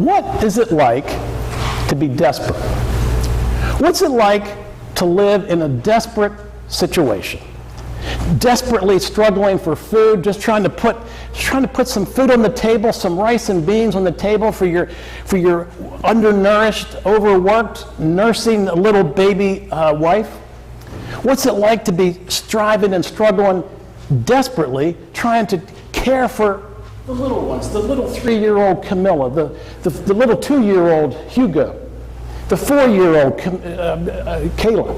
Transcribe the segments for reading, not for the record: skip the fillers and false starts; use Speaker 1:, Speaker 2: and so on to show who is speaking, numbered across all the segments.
Speaker 1: What is it like to be desperate? What's it like to live in a desperate situation? Desperately struggling for food, just trying to put some food on the table, some rice and beans on the table for your undernourished, overworked, nursing a little baby wife. What's it like to be striving and struggling desperately, trying to care for the little ones, the little 3-year-old Camilla, the little 2-year-old Hugo, the 4-year-old Kayla?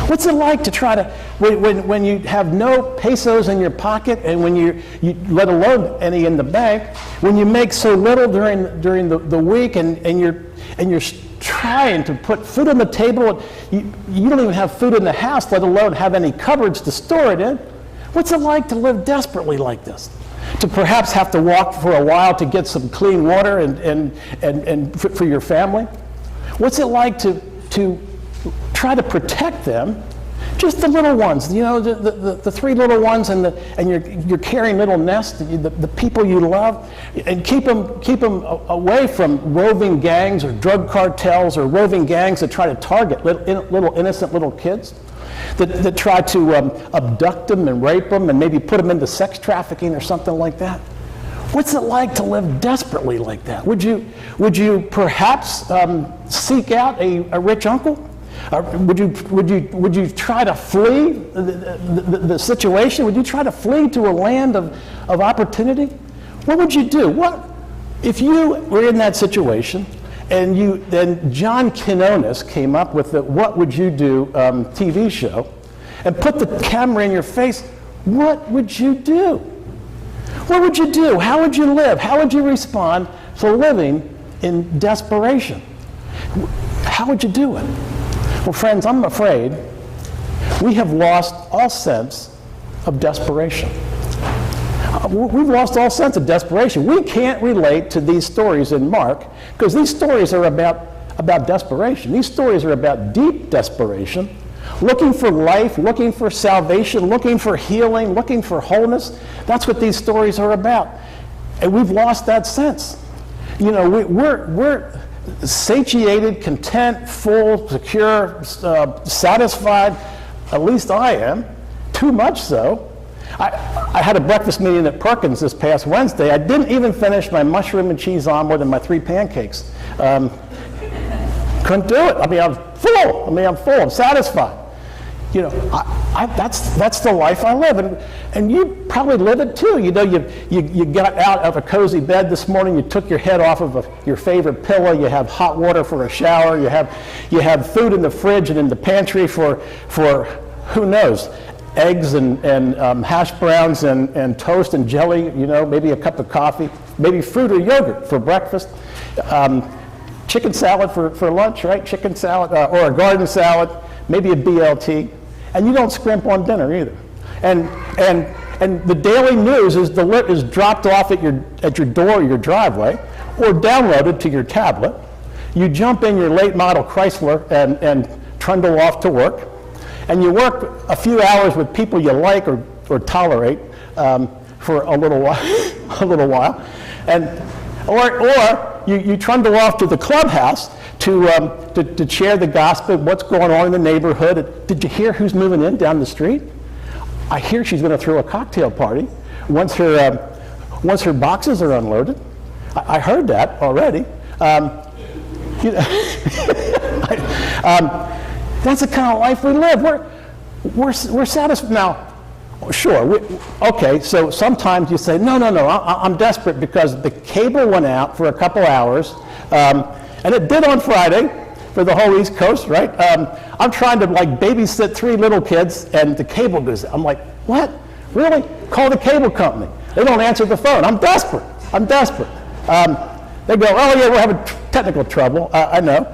Speaker 1: What's it like to try to, when you have no pesos in your pocket, and when you let alone any in the bank, when you make so little during the week, and you're trying to put food on the table, you don't even have food in the house, let alone have any cupboards to store it in? What's it like to live desperately like this? To perhaps have to walk for a while to get some clean water and for your family? What's it like to try to protect them, just the little ones, the 3 little ones, and your caring little nest, the people you love, and keep them away from roving gangs or drug cartels or roving gangs that try to target little innocent little kids, that try to abduct them and rape them and maybe put them into sex trafficking or something like that. What's it like to live desperately like that? Would you perhaps seek out a rich uncle? Would you try to flee the situation? Would you try to flee to a land of opportunity? What would you do? What if you were in that situation, and then John Quinones came up with the "What Would You Do" TV show, and put the camera in your face? What would you do? What would you do? How would you live? How would you respond to living in desperation? How would you do it? Well, friends, I'm afraid we have lost all sense of desperation. We've lost all sense of desperation. We can't relate to these stories in Mark, because these stories are about desperation. These stories are about deep desperation, looking for life, looking for salvation, looking for healing, looking for wholeness. That's what these stories are about. And we've lost that sense. We're satiated, content, full, secure, satisfied. At least I am. Too much so. I had a breakfast meeting at Perkins this past Wednesday. I didn't even finish my mushroom and cheese omelet and my 3 pancakes. Couldn't do it. I'm full. I'm satisfied. That's the life I live, and you probably live it too. You got out of a cozy bed this morning. You took your head off of your favorite pillow. You have hot water for a shower. You have food in the fridge and in the pantry for who knows, eggs and hash browns and toast and jelly. Maybe a cup of coffee, maybe fruit or yogurt for breakfast. Chicken salad for lunch, right? Chicken salad or a garden salad, maybe a BLT. And you don't scrimp on dinner either. And the daily news is dropped off at your door or your driveway, or downloaded to your tablet. You jump in your late model Chrysler and trundle off to work, and you work a few hours with people you like or tolerate for a little while, or you trundle off to the clubhouse to share the gospel, what's going on in the neighborhood. Did you hear who's moving in down the street? I hear she's going to throw a cocktail party once her boxes are unloaded. I heard that already. That's the kind of life we live. We're satisfied now. Sure. Okay. So sometimes you say, no. I'm desperate because the cable went out for a couple hours. And it did on Friday for the whole East Coast, right? I'm trying to babysit 3 little kids, and the cable goes out. I'm like, what? Really? Call the cable company. They don't answer the phone. I'm desperate. They go, oh yeah, we're having technical trouble. I know.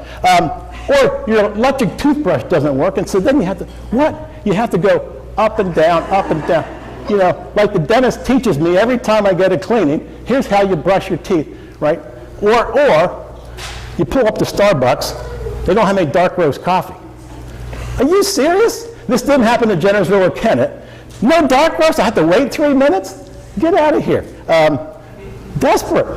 Speaker 1: Or your electric toothbrush doesn't work, and so then you have to, what? You have to go up and down, up and down. Like the dentist teaches me every time I get a cleaning, here's how you brush your teeth, right? Or you pull up to Starbucks, they don't have any dark roast coffee. Are you serious? This didn't happen to Jennersville or Kennett. No dark roast, I have to wait 3 minutes? Get out of here. Desperate.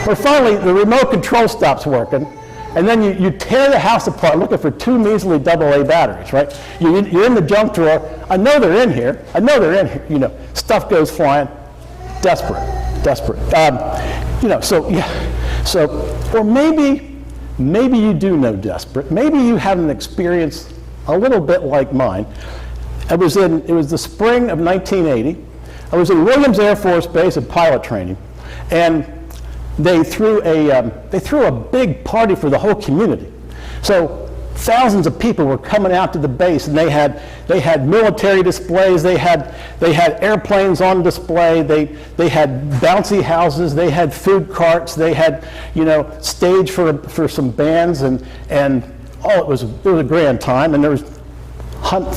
Speaker 1: Or finally, the remote control stops working, and then you tear the house apart looking for 2 measly AA batteries, right? You're in the junk drawer. I know they're in here. Stuff goes flying. Desperate. Or maybe you do know desperate. Maybe you had an experience a little bit like mine. It was the spring of 1980. I was in Williams Air Force Base at pilot training, and they threw a big party for the whole community. So thousands of people were coming out to the base, and they had military displays, they had airplanes on display, they had bouncy houses, they had food carts, they had stage for some bands, and it was a grand time, and there was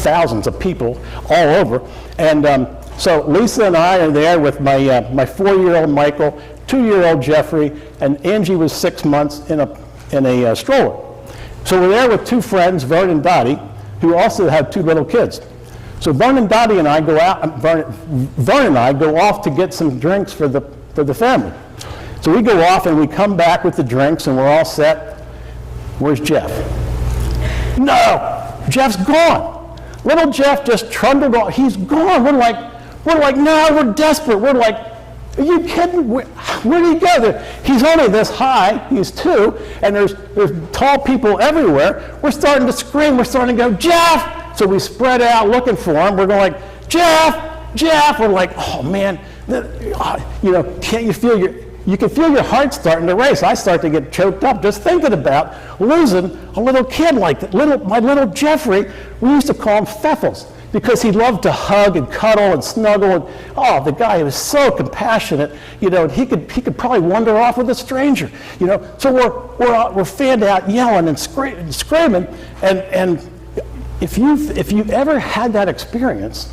Speaker 1: thousands of people all over. And so Lisa and I are there with my 4-year-old Michael, 2-year-old Jeffrey, and Angie was 6 months in a stroller. So we're there with 2 friends, Vern and Dottie, who also have 2 little kids. So Vern and Dottie and I go out. Vern and I go off to get some drinks for the family. So we go off and we come back with the drinks, and we're all set. Where's Jeff? No, Jeff's gone. Little Jeff just trundled off. He's gone. We're like, no, we're desperate. We're like, are you kidding? Where'd he go? He's only this high. He's 2, and there's tall people everywhere. We're starting to scream. We're starting to go, Jeff! So we spread out looking for him. We're going like, Jeff! We're like, oh man, can't you feel you can feel your heart starting to race. I start to get choked up just thinking about losing a little kid like that. My little Jeffrey, we used to call him Pfeffels, because he loved to hug and cuddle and snuggle, and the guy was so compassionate, and he could probably wander off with a stranger, So we're fanned out yelling and screaming, and if you've ever had that experience,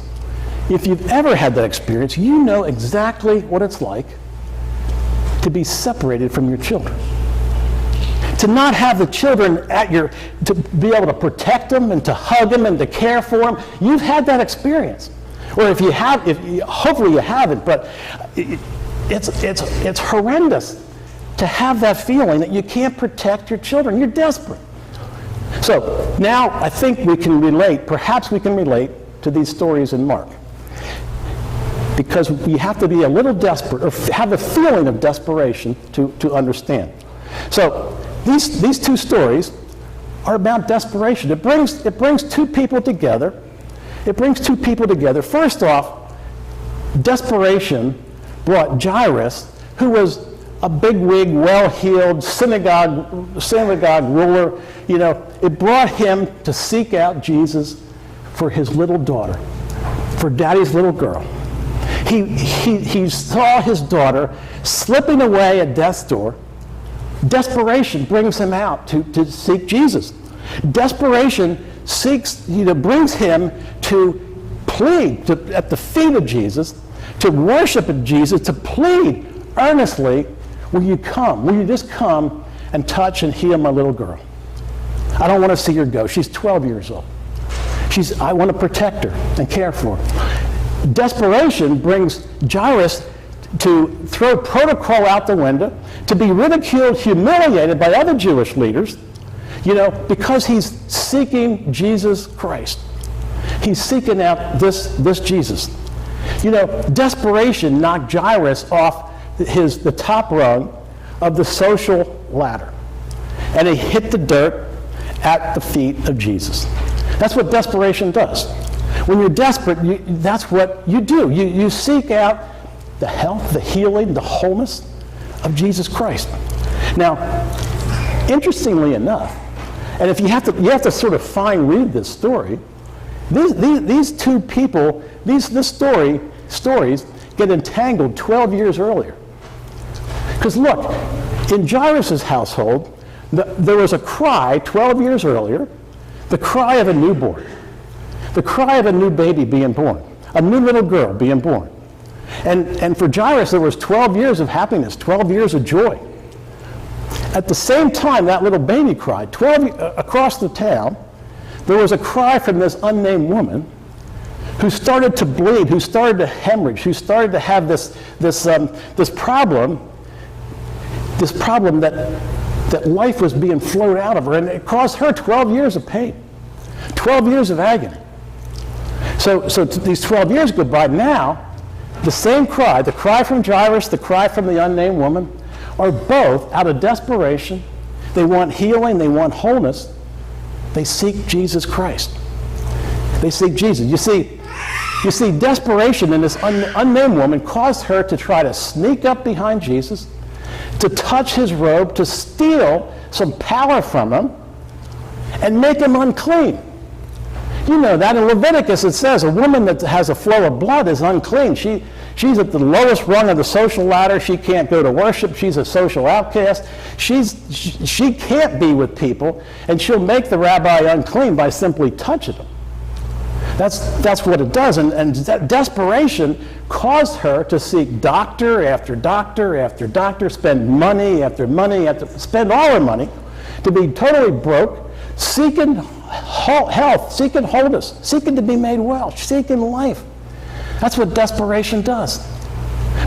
Speaker 1: you know exactly what it's like to be separated from your children. To not have the children to be able to protect them and to hug them and to care for them. You've had that experience. Or hopefully you haven't, but it's horrendous to have that feeling that you can't protect your children. You're desperate. So now I think perhaps we can relate to these stories in Mark. Because we have to be a little desperate, or have a feeling of desperation to understand. So these 2 stories are about desperation. It brings 2 people together. First off, desperation brought Jairus, who was a bigwig, well-heeled synagogue ruler. It brought him to seek out Jesus for his little daughter, for Daddy's little girl. He saw his daughter slipping away at death's door. Desperation brings him out to seek Jesus. Desperation brings him to plead at the feet of Jesus, to worship at Jesus, to plead earnestly, will you just come and touch and heal my little girl? I don't want to see her go. She's 12 years old. I want to protect her and care for her. Desperation brings Jairus to throw protocol out the window, to be ridiculed, humiliated by other Jewish leaders, because he's seeking Jesus Christ. He's seeking out this Jesus. Desperation knocked Jairus off the top rung of the social ladder, and he hit the dirt at the feet of Jesus. That's what desperation does. When you're desperate, that's what you do. You seek out the health, the healing, the wholeness of Jesus Christ. Now, interestingly enough, and if you have to sort of fine read this story, these 2 people, stories get entangled 12 years earlier. Because look, in Jairus' household, there was a cry 12 years earlier, the cry of a newborn. The cry of a new baby being born, a new little girl being born. And for Jairus, there was 12 years of happiness, 12 years of joy. At the same time that little baby cried, across the town, there was a cry from this unnamed woman who started to bleed, who started to hemorrhage, who started to have this problem this problem that life was being flowed out of her, and it caused her 12 years of pain, 12 years of agony. So these 12 years go by. Now, the same cry, the cry from Jairus, the cry from the unnamed woman, are both out of desperation. They want healing, they want wholeness. They seek Jesus Christ. They seek Jesus. You see, desperation in this unnamed woman caused her to try to sneak up behind Jesus, to touch his robe, to steal some power from him, and make him unclean. You know that in Leviticus it says a woman that has a flow of blood is unclean. She's at the lowest rung of the social ladder. She can't go to worship. She's a social outcast. She can't be with people, and she'll make the rabbi unclean by simply touching him. That's what it does, and that desperation caused her to seek doctor after doctor after doctor, spend money after money, spend all her money, to be totally broke, seeking health, seeking wholeness, seeking to be made well, seeking life. That's what desperation does.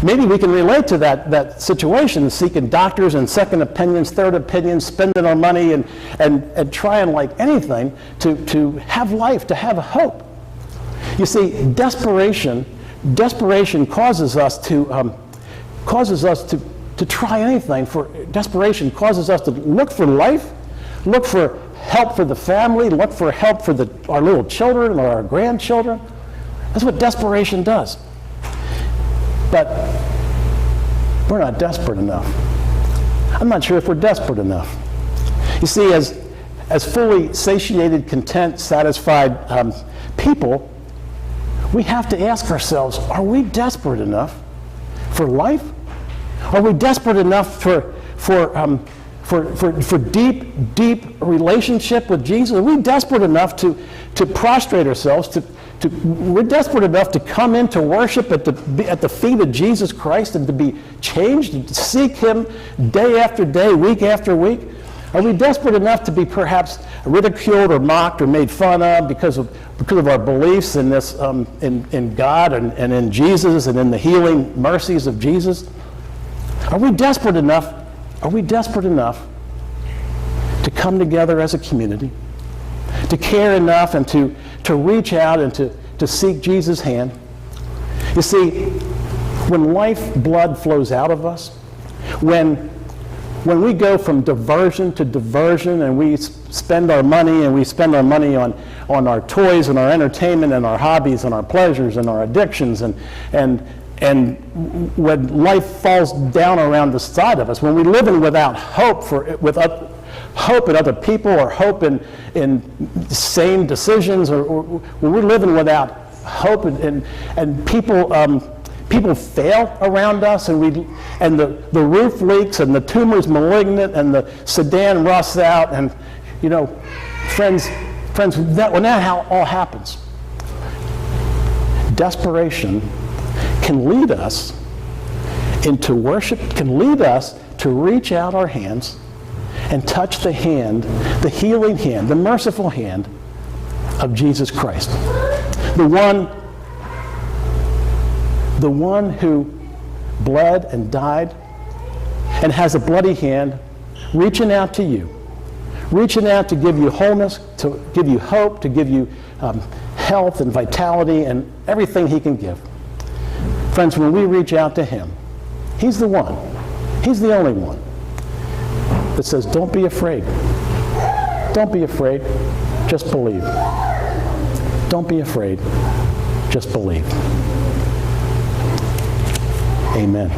Speaker 1: Maybe we can relate to that situation, seeking doctors and second opinions, third opinions, spending our money and trying like anything to have life, to have hope. You see, desperation causes us to try anything. Desperation causes us to look for life, look for help for the family, look for help for our little children or our grandchildren. That's what desperation does. But we're not desperate enough. I'm not sure if we're desperate enough. You see, as fully satiated, content, satisfied people, we have to ask ourselves, are we desperate enough for life? Are we desperate enough for deep relationship with Jesus? Are we desperate enough to prostrate ourselves, we're desperate enough to come into worship at the feet of Jesus Christ and to be changed, and to seek him day after day, week after week? Are we desperate enough to be perhaps ridiculed or mocked or made fun of because of our beliefs in this in God and in Jesus and in the healing mercies of Jesus? Are we desperate enough? Are we desperate enough to come together as a community, to care enough and to reach out and to seek Jesus' hand? You see, when life blood flows out of us, when we go from diversion to diversion, and we spend our money on our toys and our entertainment and our hobbies and our pleasures and our addictions, and when life falls down around the side of us, when we live in without hope hope in other people, or hope in sane decisions, or when we're living without hope, and people fail around us, and the roof leaks, and the tumor's malignant, and the sedan rusts out, and friends, when that all happens, desperation can lead us into worship, can lead us to reach out our hands and touch the hand, the healing hand, the merciful hand of Jesus Christ. The one who bled and died and has a bloody hand reaching out to you, reaching out to give you wholeness, to give you hope, to give you health and vitality and everything he can give. Friends, when we reach out to him, he's the one, he's the only one that says, don't be afraid. Don't be afraid, just believe. Don't be afraid, just believe. Amen.